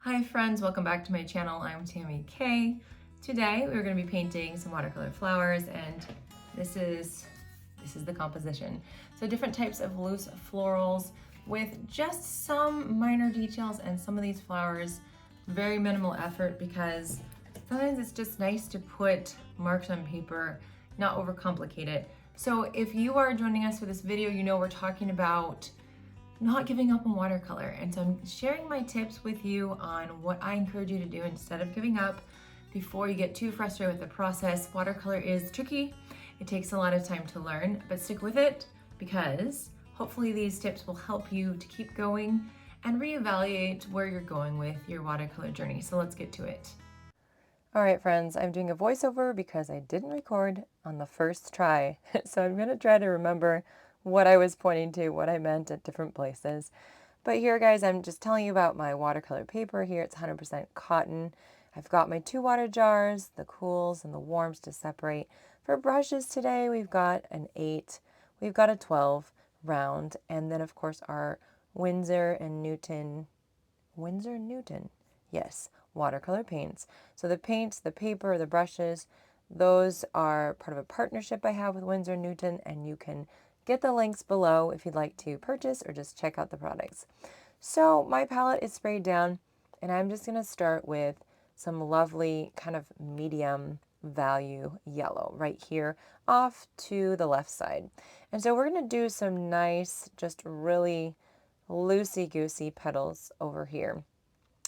Hi friends, welcome back to my channel. I'm Tammy K. Today we're going to be painting some watercolor flowers, and this is the composition. So different types of loose florals with just some minor details, and some of these flowers very minimal effort because sometimes it's just nice to put marks on paper, not overcomplicate it. So if you are joining us for this video, you know we're talking about not giving up on watercolor. And so I'm sharing my tips with you on what I encourage you to do instead of giving up before you get too frustrated with the process. Watercolor is tricky. It takes a lot of time to learn, but stick with it because hopefully these tips will help you to keep going and reevaluate where you're going with your watercolor journey. So let's get to it. All right, friends, I'm doing a voiceover because I didn't record on the first try. So I'm gonna try to remember what I was pointing to, what I meant at different places. But here, guys, I'm just telling you about my watercolor paper here. It's 100% cotton. I've got my 2 water jars, the cools and the warms to separate. For brushes today, we've got an 8, we've got a 12 round, and then of course our Windsor and Newton, yes, watercolor paints. So the paints, the paper, the brushes, those are part of a partnership I have with Winsor and Newton, and you can get the links below if you'd like to purchase or just check out the products. So my palette is sprayed down, and I'm just going to start with some lovely kind of medium value yellow right here off to the left side. And so we're going to do some nice, just really loosey-goosey petals over here.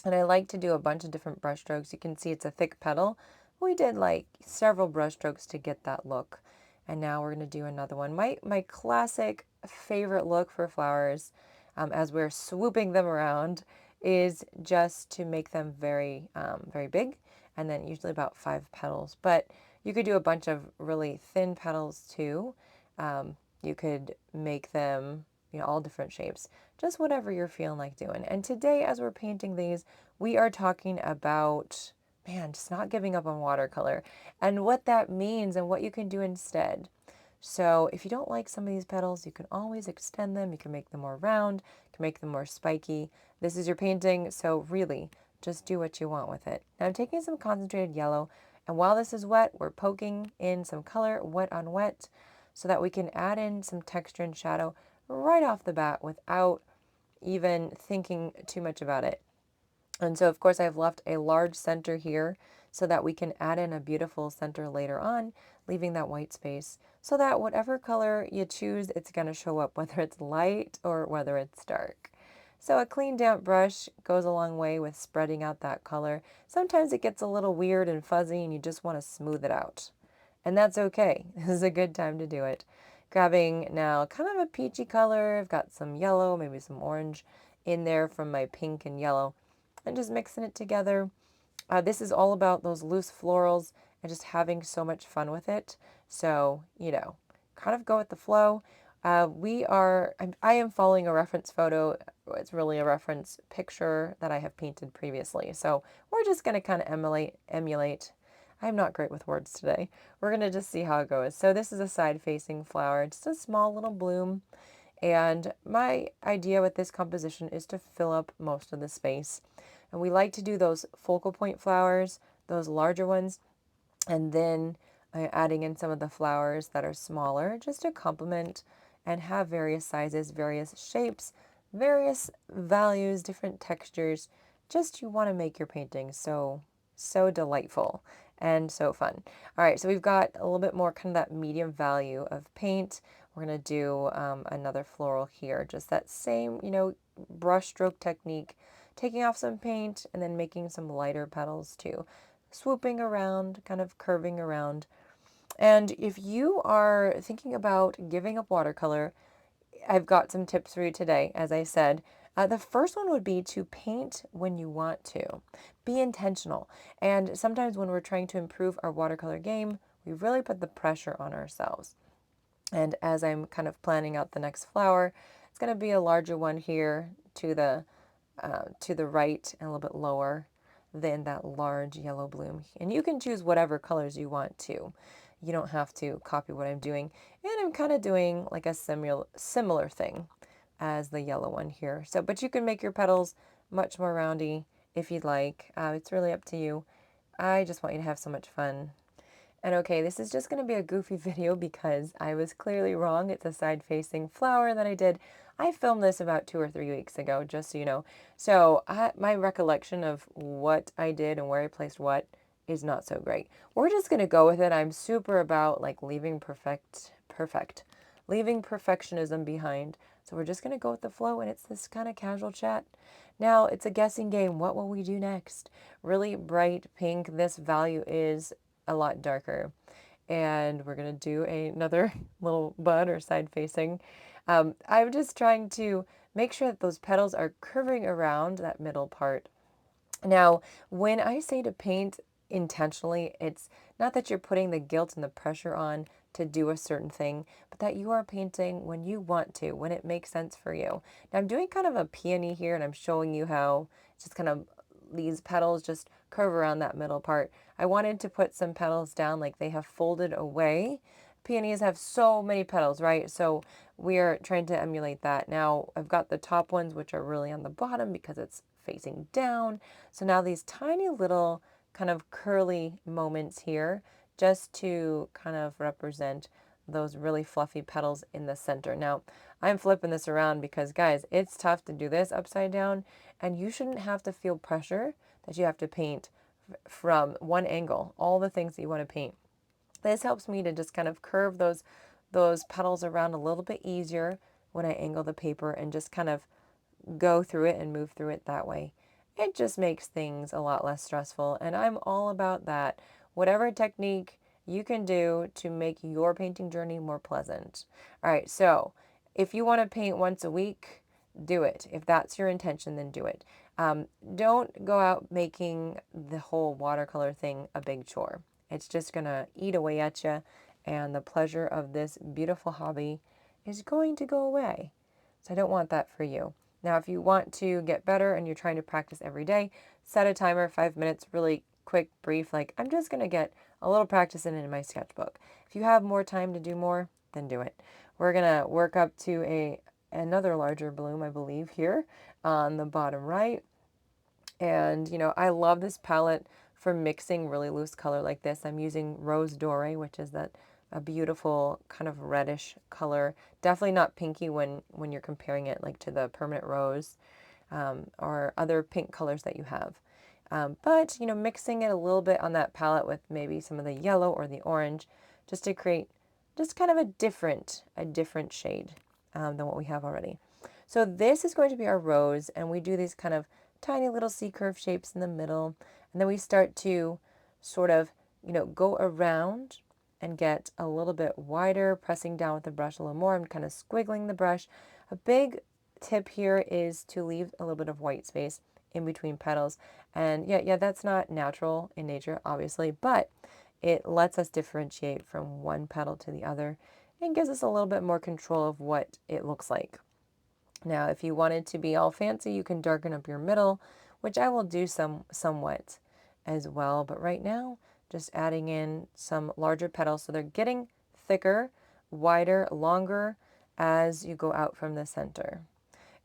And I like to do a bunch of different brush strokes. You can see it's a thick petal. We did like several brush strokes to get that look. And now we're going to do another one. My classic favorite look for flowers, as we're swooping them around, is just to make them very, very big, and then usually about 5 petals. But you could do a bunch of really thin petals too. You could make them, all different shapes, just whatever you're feeling like doing. And today, as we're painting these, we are talking about, man, just not giving up on watercolor and what that means and what you can do instead. So if you don't like some of these petals, you can always extend them. You can make them more round, you can make them more spiky. This is your painting, so really just do what you want with it. Now I'm taking some concentrated yellow, and while this is wet, we're poking in some color, wet on wet, so that we can add in some texture and shadow right off the bat without even thinking too much about it. And so, of course, I've left a large center here so that we can add in a beautiful center later on, leaving that white space so that whatever color you choose, it's going to show up, whether it's light or whether it's dark. So a clean, damp brush goes a long way with spreading out that color. Sometimes it gets a little weird and fuzzy and you just want to smooth it out. And that's okay. This is a good time to do it. Grabbing now kind of a peachy color. I've got some yellow, maybe some orange in there from my pink and yellow, and just mixing it together. This is all about those loose florals and just having so much fun with it. So, kind of go with the flow. I am following a reference photo. It's really a reference picture that I have painted previously. So we're just going to kind of emulate. I'm not great with words today. We're going to just see how it goes. So this is a side-facing flower, just a small little bloom. And my idea with this composition is to fill up most of the space. And we like to do those focal point flowers, those larger ones, and then adding in some of the flowers that are smaller just to complement and have various sizes, various shapes, various values, different textures. Just you want to make your painting so delightful and so fun. All right, so we've got a little bit more kind of that medium value of paint. We're going to do another floral here, just that same, brush stroke technique, taking off some paint and then making some lighter petals too, swooping around, kind of curving around. And if you are thinking about giving up watercolor, I've got some tips for you today, as I said. The first one would be to paint when you want to. Be intentional. And sometimes when we're trying to improve our watercolor game, we really put the pressure on ourselves. And as I'm kind of planning out the next flower, it's going to be a larger one here to the right and a little bit lower than that large yellow bloom. And you can choose whatever colors you want to. You don't have to copy what I'm doing. And I'm kind of doing like a similar thing as the yellow one here. So, but you can make your petals much more roundy if you'd like. It's really up to you. I just want you to have so much fun. And okay, this is just going to be a goofy video because I was clearly wrong. It's a side-facing flower that I did. I filmed this about 2 or 3 weeks ago, just so you know. So my recollection of what I did and where I placed what is not so great. We're just going to go with it. I'm super about like leaving leaving perfectionism behind. So we're just going to go with the flow, and it's this kind of casual chat. Now, it's a guessing game. What will we do next? Really bright pink. This value is a lot darker. And we're going to do another little bud or side facing. I'm just trying to make sure that those petals are curving around that middle part. Now, when I say to paint intentionally, it's not that you're putting the guilt and the pressure on to do a certain thing, but that you are painting when you want to, when it makes sense for you. Now, I'm doing kind of a peony here, and I'm showing you how just kind of these petals just curve around that middle part. I wanted to put some petals down like they have folded away. Peonies have so many petals, right? So we are trying to emulate that. Now, I've got the top ones, which are really on the bottom because it's facing down. So now these tiny little kind of curly moments here just to kind of represent those really fluffy petals in the center. Now, I'm flipping this around because, guys, it's tough to do this upside down, and you shouldn't have to feel pressure that you have to paint from one angle, all the things that you want to paint. This helps me to just kind of curve those petals around a little bit easier when I angle the paper and just kind of go through it and move through it that way. It just makes things a lot less stressful, and I'm all about that. Whatever technique you can do to make your painting journey more pleasant. All right, so if you want to paint once a week, do it. If that's your intention, then do it. Don't go out making the whole watercolor thing a big chore. It's just going to eat away at you, and the pleasure of this beautiful hobby is going to go away. So I don't want that for you. Now, if you want to get better and you're trying to practice every day, set a timer, 5 minutes, really quick, brief, like I'm just going to get a little practice in my sketchbook. If you have more time to do more, then do it. We're going to work up to another larger bloom, I believe, here on the bottom right. And, you know, I love this palette for mixing really loose color like this. I'm using Rose Doré, which is a beautiful kind of reddish color. Definitely not pinky when you're comparing it like to the permanent rose or other pink colors that you have. But, you know, mixing it a little bit on that palette with maybe some of the yellow or the orange just to create just kind of a different shade than what we have already. So this is going to be our rose, and we do these kind of tiny little C-curve shapes in the middle, and then we start to sort of, you know, go around and get a little bit wider, pressing down with the brush a little more. I'm kind of squiggling the brush. A big tip here is to leave a little bit of white space in between petals. And yeah, that's not natural in nature, obviously, but it lets us differentiate from one petal to the other and gives us a little bit more control of what it looks like. Now, if you wanted to be all fancy, you can darken up your middle, which I will do somewhat as well. But right now, just adding in some larger petals so they're getting thicker, wider, longer as you go out from the center.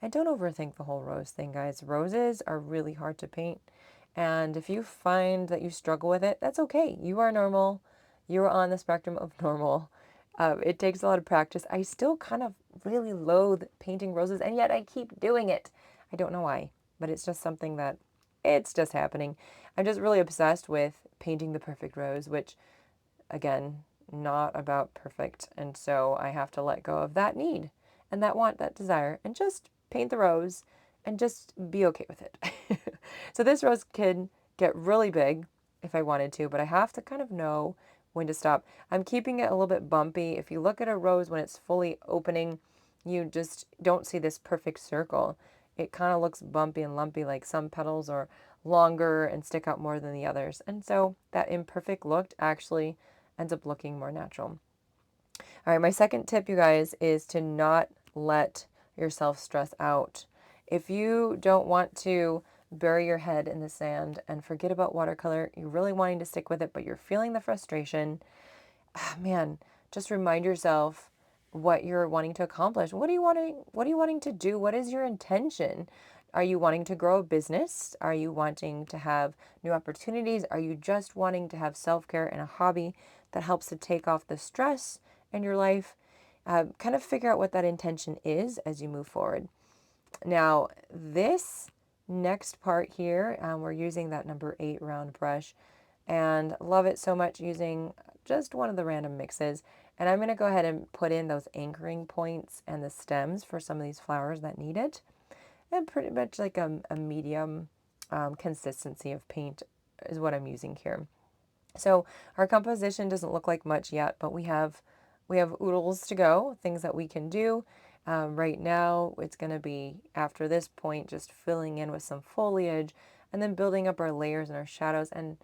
And don't overthink the whole rose thing, guys. Roses are really hard to paint. And if you find that you struggle with it, that's okay. You are normal. You're on the spectrum of normal. It takes a lot of practice. I still kind of really loathe painting roses, and yet I keep doing it. I don't know why, but it's just something that it's just happening. I'm just really obsessed with painting the perfect rose, which, again, not about perfect. And so I have to let go of that need and that want, that desire, and just paint the rose and just be okay with it. So this rose could get really big if I wanted to, but I have to kind of know when to stop. I'm keeping it a little bit bumpy. If you look at a rose when it's fully opening, you just don't see this perfect circle. It kind of looks bumpy and lumpy, like some petals are longer and stick out more than the others. And so that imperfect look actually ends up looking more natural. All right, my second tip, you guys, is to not let yourself stress out. If you don't want to bury your head in the sand and forget about watercolor, you're really wanting to stick with it, but you're feeling the frustration, man, just remind yourself what you're wanting to accomplish. What are you wanting to do? What is your intention? Are you wanting to grow a business? Are you wanting to have new opportunities? Are you just wanting to have self-care and a hobby that helps to take off the stress in your life? Kind of figure out what that intention is as you move forward. Now, this next part here, we're using that number 8 round brush, and love it so much, using just one of the random mixes. And I'm going to go ahead and put in those anchoring points and the stems for some of these flowers that need it. And pretty much like a medium consistency of paint is what I'm using here. So our composition doesn't look like much yet, but we have oodles to go, things that we can do. Right now, it's going to be, after this point, just filling in with some foliage and then building up our layers and our shadows and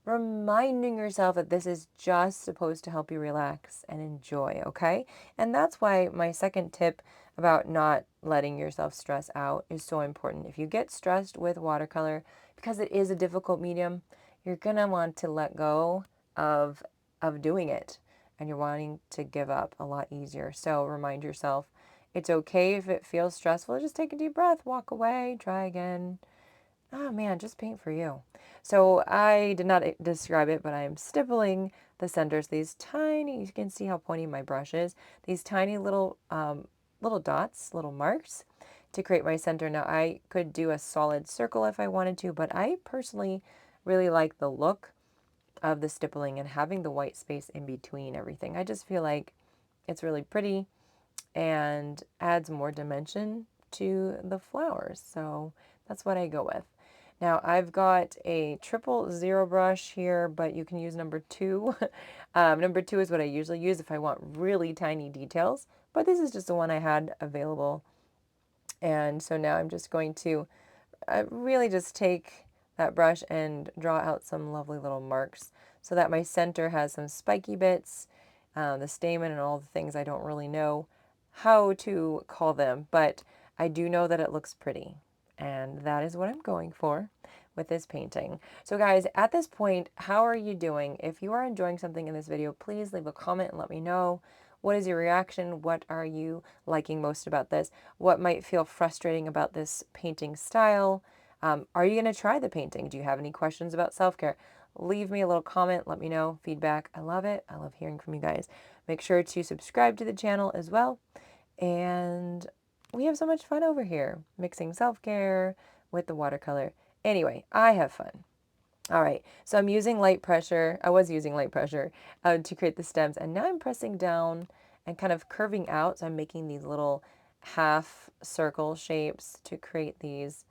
reminding yourself that this is just supposed to help you relax and enjoy, okay? And that's why my second tip about not letting yourself stress out is so important. If you get stressed with watercolor, because it is a difficult medium, you're going to want to let go of doing it, and you're wanting to give up a lot easier. So remind yourself, it's okay if it feels stressful. Just take a deep breath, walk away, try again. Oh man, just paint for you. So I did not describe it, but I am stippling the centers. These tiny, you can see how pointy my brush is. These tiny little little dots, little marks to create my center. Now I could do a solid circle if I wanted to, but I personally really like the look of the stippling and having the white space in between everything. I just feel like it's really pretty and adds more dimension to the flowers. So that's what I go with. Now I've got a 000 brush here, but you can use number 2. Number 2 is what I usually use if I want really tiny details, but this is just the one I had available. And so now I'm just going to really just take that brush and draw out some lovely little marks so that my center has some spiky bits, the stamen and all the things I don't really know how to call them, but I do know that it looks pretty, and that is what I'm going for with this painting. So guys, at this point, how are you doing? If you are enjoying something in this video, please leave a comment and let me know. What is your reaction? What are you liking most about this? What might feel frustrating about this painting style? Are you going to try the painting? Do you have any questions about self-care? Leave me a little comment. Let me know. Feedback. I love it. I love hearing from you guys. Make sure to subscribe to the channel as well. And we have so much fun over here, mixing self-care with the watercolor. Anyway, I have fun. All right, so I'm using light pressure. I was using light pressure to create the stems, and now I'm pressing down and kind of curving out. So I'm making these little half circle shapes to create these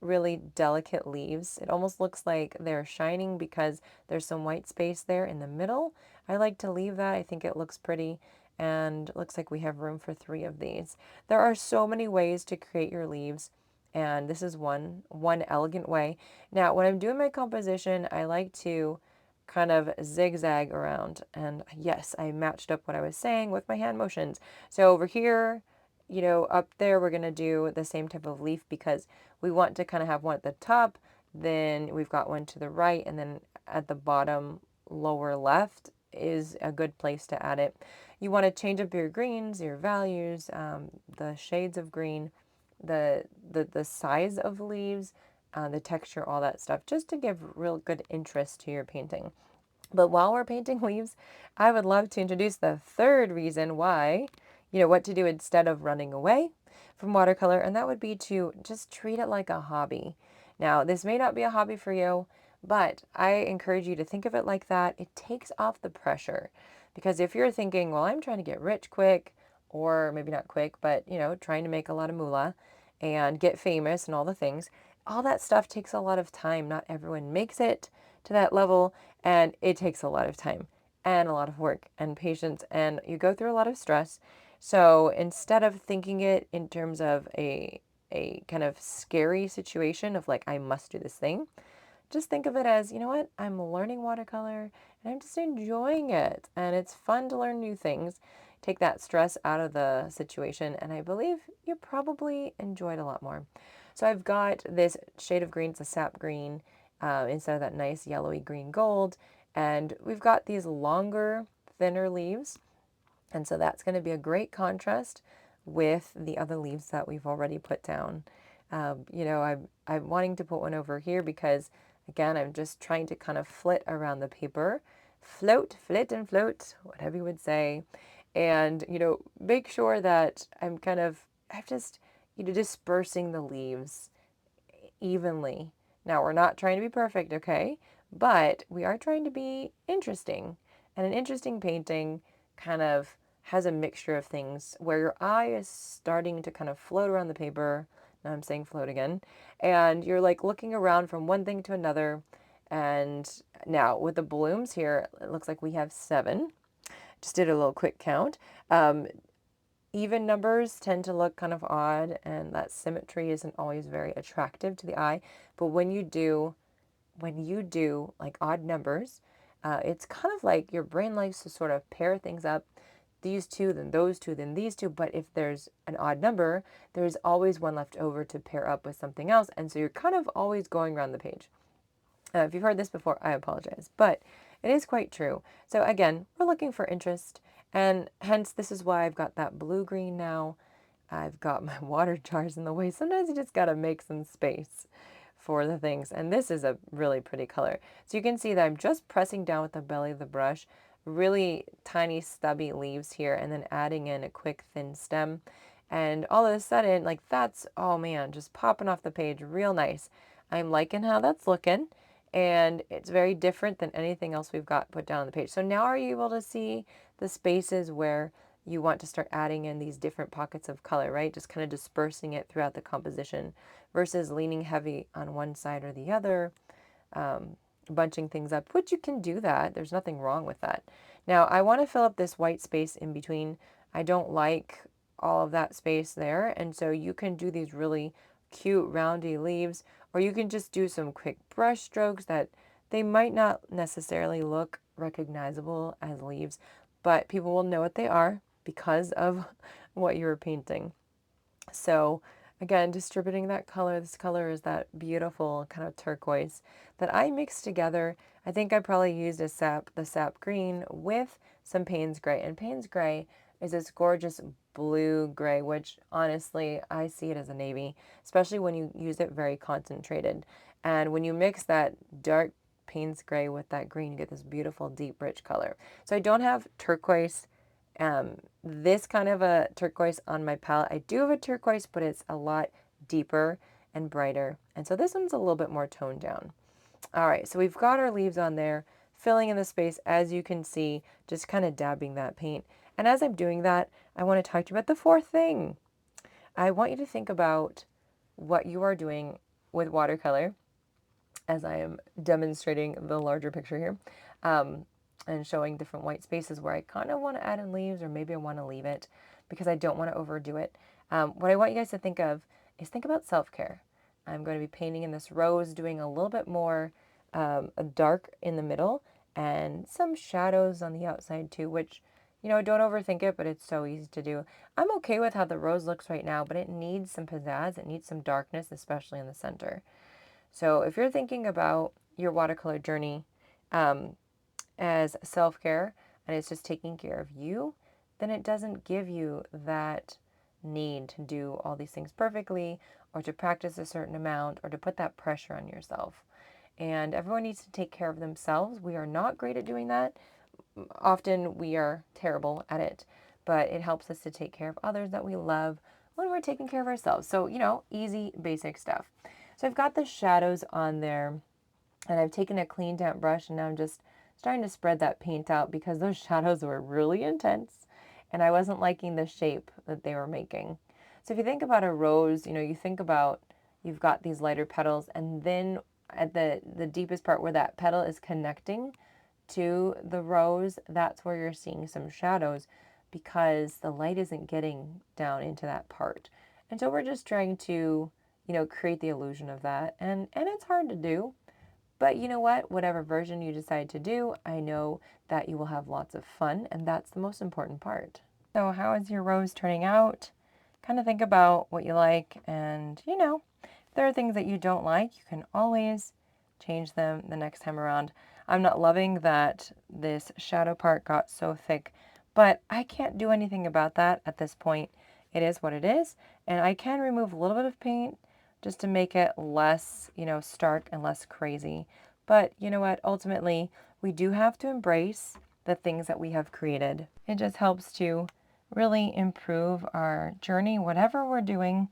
really delicate leaves. It almost looks like they're shining because there's some white space there in the middle. I like to leave that. I think it looks pretty, and it looks like we have room for 3 of these. There are so many ways to create your leaves, and this is one elegant way. Now, when I'm doing my composition, I like to kind of zigzag around, and yes, I matched up what I was saying with my hand motions. So over here, you know, up there, we're going to do the same type of leaf because we want to kind of have one at the top, then we've got one to the right, and then at the bottom lower left is a good place to add it. You want to change up your greens, your values, the shades of green, the size of the leaves, the texture, all that stuff, just to give real good interest to your painting. But while we're painting leaves, I would love to introduce the third reason why, you know, what to do instead of running away from watercolor, and that would be to just treat it like a hobby. Now, this may not be a hobby for you, but I encourage you to think of it like that. It takes off the pressure, because if you're thinking, well, I'm trying to get rich quick, or maybe not quick, but, you know, trying to make a lot of moolah and get famous and all the things, all that stuff takes a lot of time. Not everyone makes it to that level, and it takes a lot of time and a lot of work and patience, and you go through a lot of stress. So instead of thinking it in terms of a kind of scary situation of like, I must do this thing, just think of it as, you know what, I'm learning watercolor and I'm just enjoying it. And it's fun to learn new things, take that stress out of the situation. And I believe you probably enjoyed a lot more. So I've got this shade of green, it's a sap green, instead of that nice yellowy green gold. And we've got these longer, thinner leaves. And so that's going to be a great contrast with the other leaves that we've already put down. You know, I'm wanting to put one over here because, again, I'm just trying to kind of flit around the paper. Flit and float, whatever you would say. And, you know, make sure that I'm just, you know, dispersing the leaves evenly. Now, we're not trying to be perfect, okay? But we are trying to be interesting. And an interesting painting kind of has a mixture of things where your eye is starting to kind of float around the paper. Now I'm saying float again. And you're like looking around from one thing to another. And now with the blooms here, it looks like we have 7. Just did a little quick count. Even numbers tend to look kind of odd, and that symmetry isn't always very attractive to the eye. But when you do like odd numbers, it's kind of like your brain likes to sort of pair things up. These two, then those two, then these two. But if there's an odd number, there's always one left over to pair up with something else. And so you're kind of always going around the page. If you've heard this before, I apologize, but it is quite true. So again, we're looking for interest, and hence this is why I've got that blue-green now. I've got my water jars in the way. Sometimes you just got to make some space for the things, and this is a really pretty color. So you can see that I'm just pressing down with the belly of the brush, really tiny stubby leaves here, and then adding in a quick thin stem. And all of a sudden, like that's, oh man, just popping off the page real nice. I'm liking how that's looking, and it's very different than anything else we've got put down on the page. So now are you able to see the spaces where you want to start adding in these different pockets of color, right? Just kind of dispersing it throughout the composition versus leaning heavy on one side or the other, bunching things up, which you can do that. There's nothing wrong with that. Now, I want to fill up this white space in between. I don't like all of that space there, and so you can do these really cute roundy leaves, or you can just do some quick brush strokes that they might not necessarily look recognizable as leaves, but people will know what they are because of what you're painting. So again, distributing that color. This color is that beautiful kind of turquoise that I mixed together. I think I probably used the sap green with some Payne's gray. And Payne's gray is this gorgeous blue gray, which honestly, I see it as a navy, especially when you use it very concentrated. And when you mix that dark Payne's gray with that green, you get this beautiful, deep, rich color. So I don't have turquoise, this kind of a turquoise on my palette. I do have a turquoise, but it's a lot deeper and brighter. And so this one's a little bit more toned down. All right, so we've got our leaves on there, filling in the space, as you can see, just kind of dabbing that paint. And as I'm doing that, I want to talk to you about the fourth thing. I want you to think about what you are doing with watercolor as I am demonstrating the larger picture here, and showing different white spaces where I kind of want to add in leaves, or maybe I want to leave it because I don't want to overdo it. What I want you guys to think of is think about self-care. I'm going to be painting in this rose, doing a little bit more dark in the middle and some shadows on the outside too, which, you know, don't overthink it, but it's so easy to do. I'm okay with how the rose looks right now, but it needs some pizzazz. It needs some darkness, especially in the center. So if you're thinking about your watercolor journey as self-care and it's just taking care of you, then it doesn't give you that need to do all these things perfectly, or to practice a certain amount, or to put that pressure on yourself. And everyone needs to take care of themselves. We are not great at doing that. Often we are terrible at it, but it helps us to take care of others that we love when we're taking care of ourselves. So, you know, easy, basic stuff. So I've got the shadows on there, and I've taken a clean damp brush, and now I'm just starting to spread that paint out because those shadows were really intense and I wasn't liking the shape that they were making. So if you think about a rose, you know, you think about you've got these lighter petals, and then at the deepest part where that petal is connecting to the rose, that's where you're seeing some shadows because the light isn't getting down into that part. And so we're just trying to, you know, create the illusion of that. And it's hard to do. But you know what? Whatever version you decide to do, I know that you will have lots of fun, and that's the most important part. So how is your rose turning out? Kind of think about what you like, and you know, if there are things that you don't like, you can always change them the next time around. I'm not loving that this shadow part got so thick, but I can't do anything about that at this point. It is what it is, and I can remove a little bit of paint just to make it less, stark and less crazy. But you know what? Ultimately, we do have to embrace the things that we have created. It just helps to really improve our journey, whatever we're doing,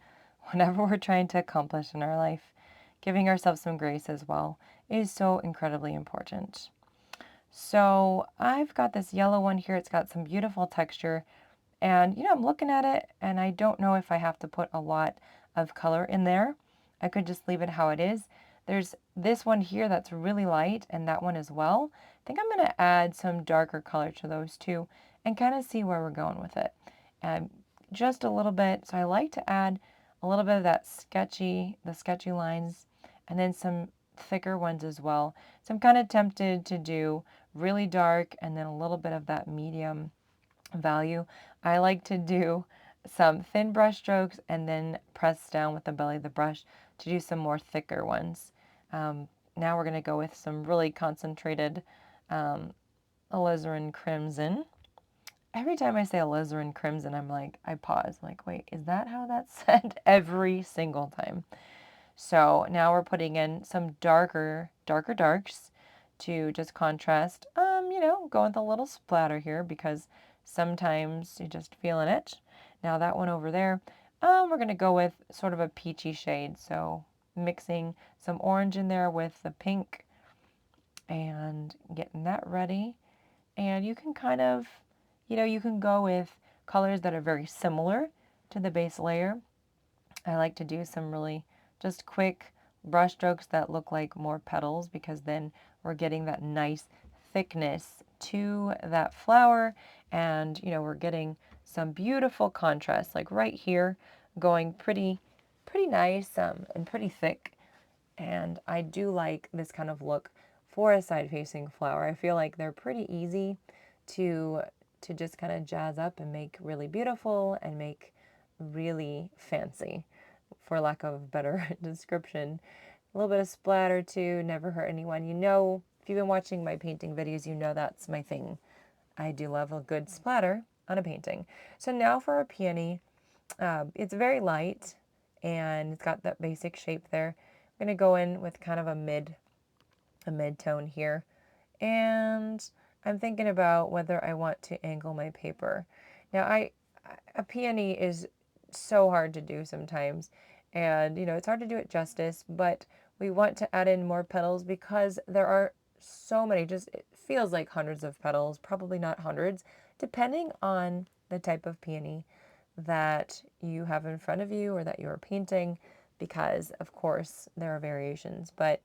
whatever we're trying to accomplish in our life. Giving ourselves some grace as well is so incredibly important. So I've got this yellow one here. It's got some beautiful texture. And, I'm looking at it and I don't know if I have to put a lot of color in there. I could just leave it how it is. There's this one here that's really light and that one as well. I think I'm going to add some darker color to those two and kind of see where we're going with it. And just a little bit. So I like to add a little bit of the sketchy lines, and then some thicker ones as well. So I'm kind of tempted to do really dark and then a little bit of that medium value. I like to do some thin brush strokes and then press down with the belly of the brush to do some more thicker ones. Now we're going to go with some really concentrated alizarin crimson. Every time I say alizarin crimson, I pause, wait, is that how that's said? Every single time. So now we're putting in some darker darks to just contrast, go with a little splatter here because sometimes you're just feeling it. Now that one over there, we're going to go with sort of a peachy shade. So mixing some orange in there with the pink and getting that ready. And you can kind of, you can go with colors that are very similar to the base layer. I like to do some really just quick brush strokes that look like more petals because then we're getting that nice thickness to that flower, and we're getting some beautiful contrast, like right here, going pretty nice and pretty thick. And I do like this kind of look for a side-facing flower. I feel like they're pretty easy to just kind of jazz up and make really beautiful and make really fancy, for lack of a better description. A little bit of splatter too, never hurt anyone. If you've been watching my painting videos, that's my thing. I do love a good splatter on a painting. So now for our peony, it's very light and it's got that basic shape there. I'm going to go in with kind of a mid-tone here. And I'm thinking about whether I want to angle my paper. Now a peony is so hard to do sometimes, and it's hard to do it justice, but we want to add in more petals because there are so many, it feels like hundreds of petals, probably not hundreds, depending on the type of peony that you have in front of you or that you are painting, because of course there are variations, but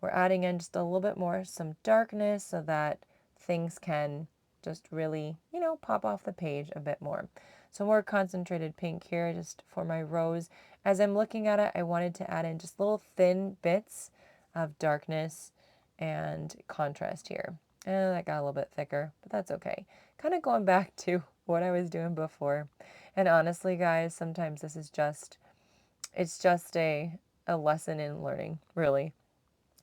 we're adding in just a little bit more, some darkness, so that things can just really, pop off the page a bit more. So more concentrated pink here just for my rose. As I'm looking at it, I wanted to add in just little thin bits of darkness and contrast here. And that got a little bit thicker, but that's okay. Kind of going back to what I was doing before. And honestly, guys, sometimes this is it's just a lesson in learning, really.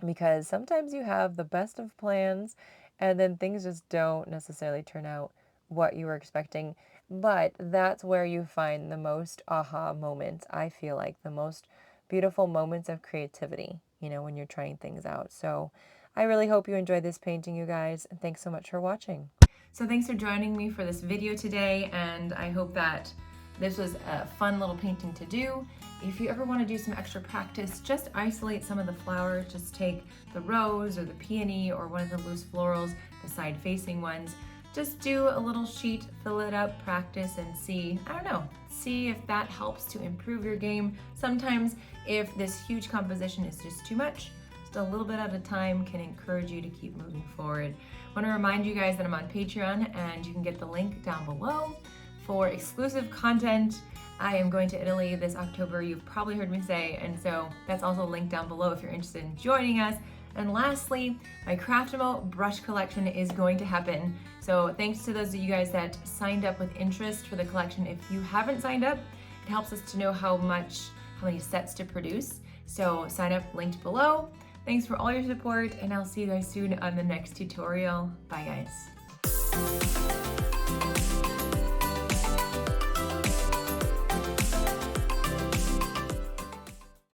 Because sometimes you have the best of plans and then things just don't necessarily turn out what you were expecting. But that's where you find the most aha moments. I feel like the most beautiful moments of creativity, when you're trying things out. So I really hope you enjoyed this painting, you guys, and thanks so much for watching. So thanks for joining me for this video today, and I hope that this was a fun little painting to do. If you ever want to do some extra practice, just isolate some of the flowers. Just take the rose or the peony or one of the loose florals, the side-facing ones. Just do a little sheet, fill it up, practice, and see if that helps to improve your game. Sometimes if this huge composition is just too much, just a little bit at a time can encourage you to keep moving forward. I want to remind you guys that I'm on Patreon, and you can get the link down below for exclusive content. I am going to Italy this October, you've probably heard me say, and so that's also linked down below if you're interested in joining us. And lastly, my Craftable brush collection is going to happen. So thanks to those of you guys that signed up with interest for the collection. If you haven't signed up, it helps us to know how many sets to produce. So sign up, linked below. Thanks for all your support, and I'll see you guys soon on the next tutorial. Bye guys.